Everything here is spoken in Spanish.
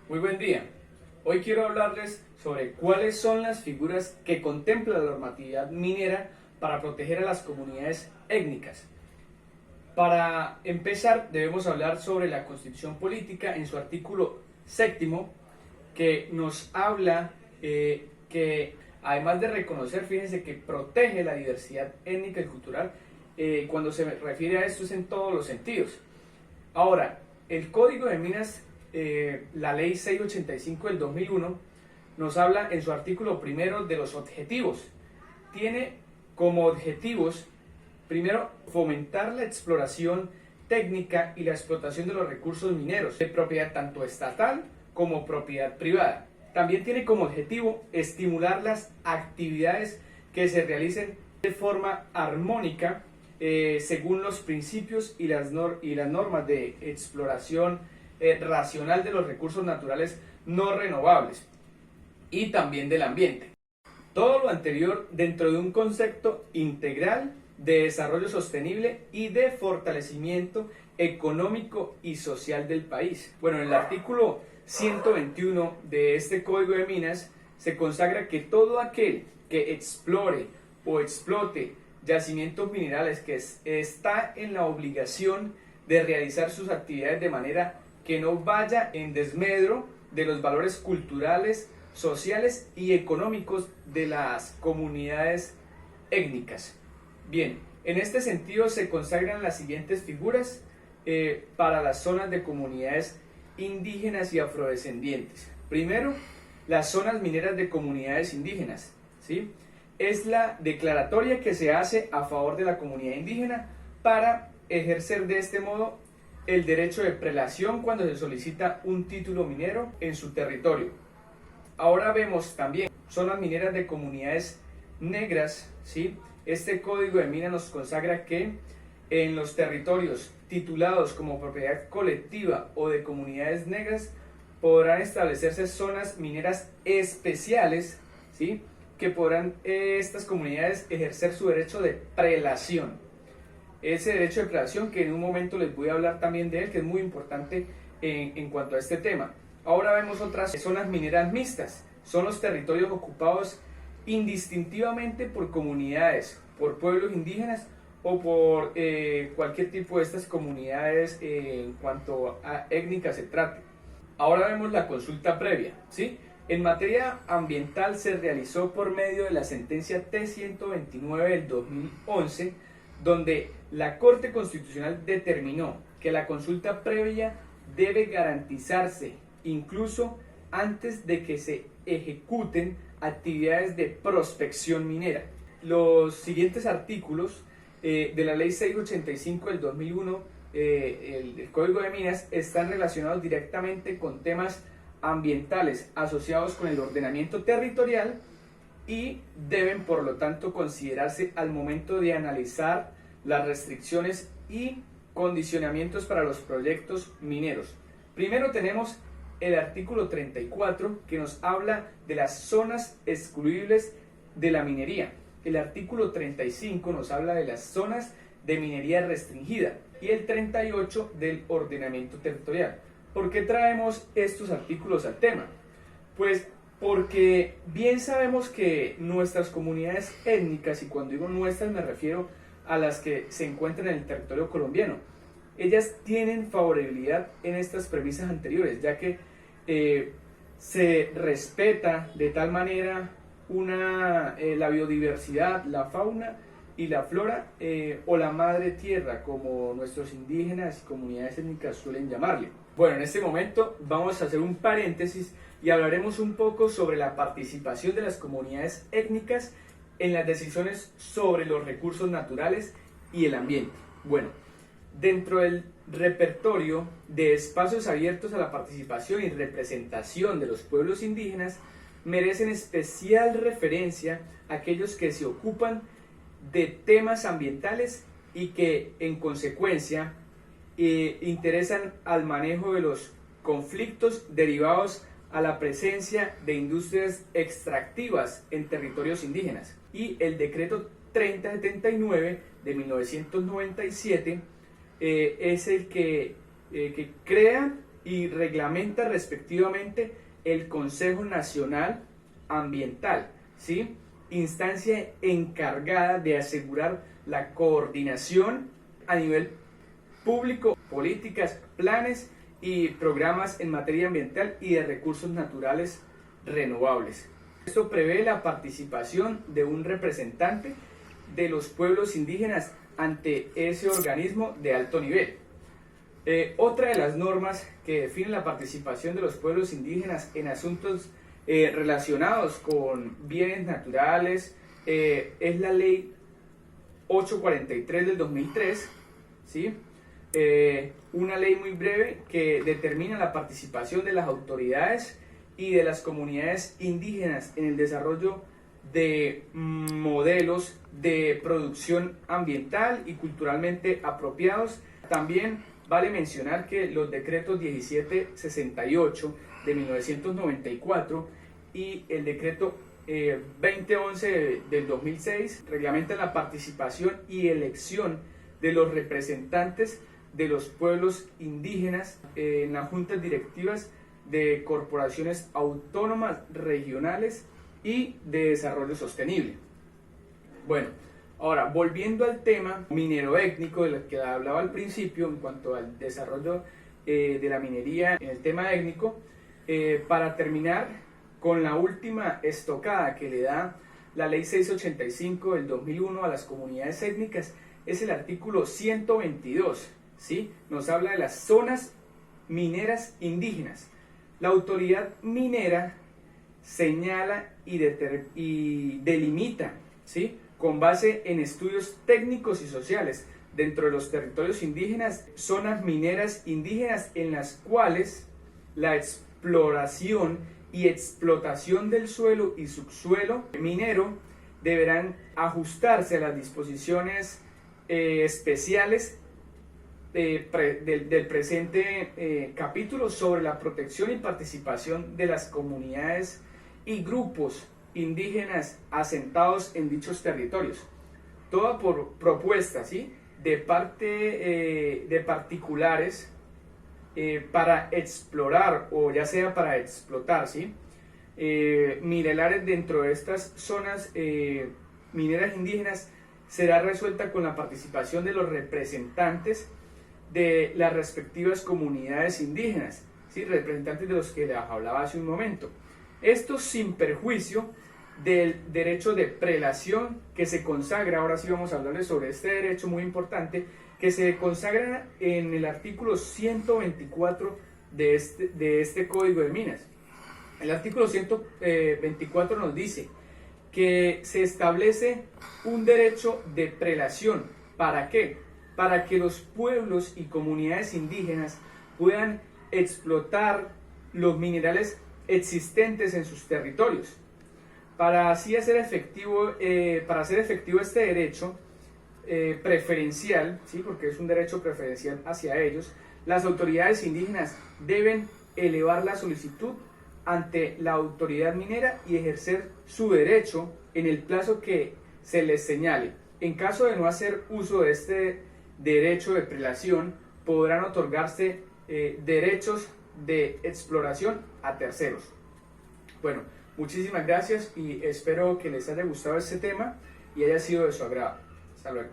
Muy buen día. Hoy quiero hablarles sobre cuáles son las figuras que contempla la normatividad minera para proteger a las comunidades étnicas. Para empezar, debemos hablar sobre la Constitución Política en su artículo séptimo, que nos habla que además de reconocer, fíjense que protege la diversidad étnica y cultural. Cuando se refiere a esto es en todos los sentidos. Ahora, el Código de Minas, la Ley 685 del 2001, nos habla en su artículo primero de los objetivos. Tiene como objetivos, primero, fomentar la exploración técnica y la explotación de los recursos mineros de propiedad tanto estatal como propiedad privada. También tiene como objetivo estimular las actividades que se realicen de forma armónica según los principios y las normas de exploración racional de los recursos naturales no renovables y también del ambiente. Todo lo anterior dentro de un concepto integral de desarrollo sostenible y de fortalecimiento económico y social del país. Bueno, en el artículo 121 de este Código de Minas se consagra que todo aquel que explore o explote yacimientos minerales que está en la obligación de realizar sus actividades de manera que no vaya en desmedro de los valores culturales, sociales y económicos de las comunidades étnicas. Bien, en este sentido se consagran las siguientes figuras para las zonas de comunidades indígenas y afrodescendientes. Primero, las zonas mineras de comunidades indígenas, ¿sí? Es la declaratoria que se hace a favor de la comunidad indígena para ejercer de este modo el derecho de prelación cuando se solicita un título minero en su territorio. Ahora vemos también zonas mineras de comunidades negras, ¿sí? Este Código de Minas nos consagra que en los territorios titulados como propiedad colectiva o de comunidades negras podrán establecerse zonas mineras especiales, ¿sí? Que podrán estas comunidades ejercer su derecho de prelación. Ese derecho de prelación que en un momento les voy a hablar también de él, que es muy importante en cuanto a este tema. Ahora vemos otras zonas mineras mixtas. Son los territorios ocupados indistintivamente por comunidades, por pueblos indígenas o por cualquier tipo de estas comunidades en cuanto a étnica se trate. Ahora vemos la consulta previa, ¿sí? En materia ambiental se realizó por medio de la sentencia T-129 del 2011, donde la Corte Constitucional determinó que la consulta previa debe garantizarse incluso antes de que se ejecuten actividades de prospección minera. Los siguientes artículos de la Ley 685 del 2001, el Código de Minas, están relacionados directamente con temas ambientales asociados con el ordenamiento territorial y deben por lo tanto considerarse al momento de analizar las restricciones y condicionamientos para los proyectos mineros. Primero tenemos el artículo 34 que nos habla de las zonas excluibles de la minería. El artículo 35 nos habla de las zonas de minería restringida y el 38 del ordenamiento territorial. ¿Por qué traemos estos artículos al tema? Pues porque bien sabemos que nuestras comunidades étnicas, y cuando digo nuestras me refiero a las que se encuentran en el territorio colombiano, ellas tienen favorabilidad en estas premisas anteriores, ya que se respeta de tal manera la biodiversidad, la fauna y la flora, o la madre tierra, como nuestros indígenas y comunidades étnicas suelen llamarle. Bueno, en este momento vamos a hacer un paréntesis y hablaremos un poco sobre la participación de las comunidades étnicas en las decisiones sobre los recursos naturales y el ambiente. Bueno, dentro del repertorio de espacios abiertos a la participación y representación de los pueblos indígenas, merecen especial referencia aquellos que se ocupan de temas ambientales y que en consecuencia interesan al manejo de los conflictos derivados a la presencia de industrias extractivas en territorios indígenas. Y el decreto 3079 de 1997 es el que crea y reglamenta respectivamente el Consejo Nacional Ambiental, ¿sí? Instancia encargada de asegurar la coordinación a nivel público, políticas, planes y programas en materia ambiental y de recursos naturales renovables. Esto prevé la participación de un representante de los pueblos indígenas ante ese organismo de alto nivel. Otra de las normas que definen la participación de los pueblos indígenas en asuntos relacionados con bienes naturales es la Ley 843 del 2003, ¿sí? Una ley muy breve que determina la participación de las autoridades y de las comunidades indígenas en el desarrollo de modelos de producción ambiental y culturalmente apropiados. También vale mencionar que los decretos 1768 de 1994 y el decreto 2011 del 2006 reglamentan la participación y elección de los representantes de los pueblos indígenas en las juntas directivas de corporaciones autónomas regionales y de desarrollo sostenible. Bueno, ahora volviendo al tema minero étnico del que hablaba al principio en cuanto al desarrollo de la minería en el tema étnico, para terminar con la última estocada que le da la ley 685 del 2001 a las comunidades étnicas es el artículo 122, ¿sí? Nos habla de las zonas mineras indígenas. La autoridad minera señala y delimita, ¿sí?, con base en estudios técnicos y sociales dentro de los territorios indígenas, zonas mineras indígenas en las cuales la exploración y explotación del suelo y subsuelo minero deberán ajustarse a las disposiciones especiales del presente capítulo sobre la protección y participación de las comunidades y grupos indígenas asentados en dichos territorios. Toda por propuesta, ¿sí?, de parte de particulares para explorar o ya sea para explotar, ¿sí?, minerales dentro de estas zonas mineras indígenas será resuelta con la participación de los representantes de las respectivas comunidades indígenas, ¿sí?, representantes de los que les hablaba hace un momento. Esto sin perjuicio del derecho de prelación que se consagra, ahora sí vamos a hablarles sobre este derecho muy importante, que se consagra en el artículo 124 de este Código de Minas. El artículo 124 nos dice que se establece un derecho de prelación. ¿Para qué? Para que los pueblos y comunidades indígenas puedan explotar los minerales existentes en sus territorios. Para así hacer efectivo este derecho preferencial, ¿sí?, porque es un derecho preferencial hacia ellos, las autoridades indígenas deben elevar la solicitud ante la autoridad minera y ejercer su derecho en el plazo que se les señale. En caso de no hacer uso de este derecho de prelación, podrán otorgarse derechos de exploración a terceros. Bueno, muchísimas gracias y espero que les haya gustado este tema y haya sido de su agrado. Hasta luego.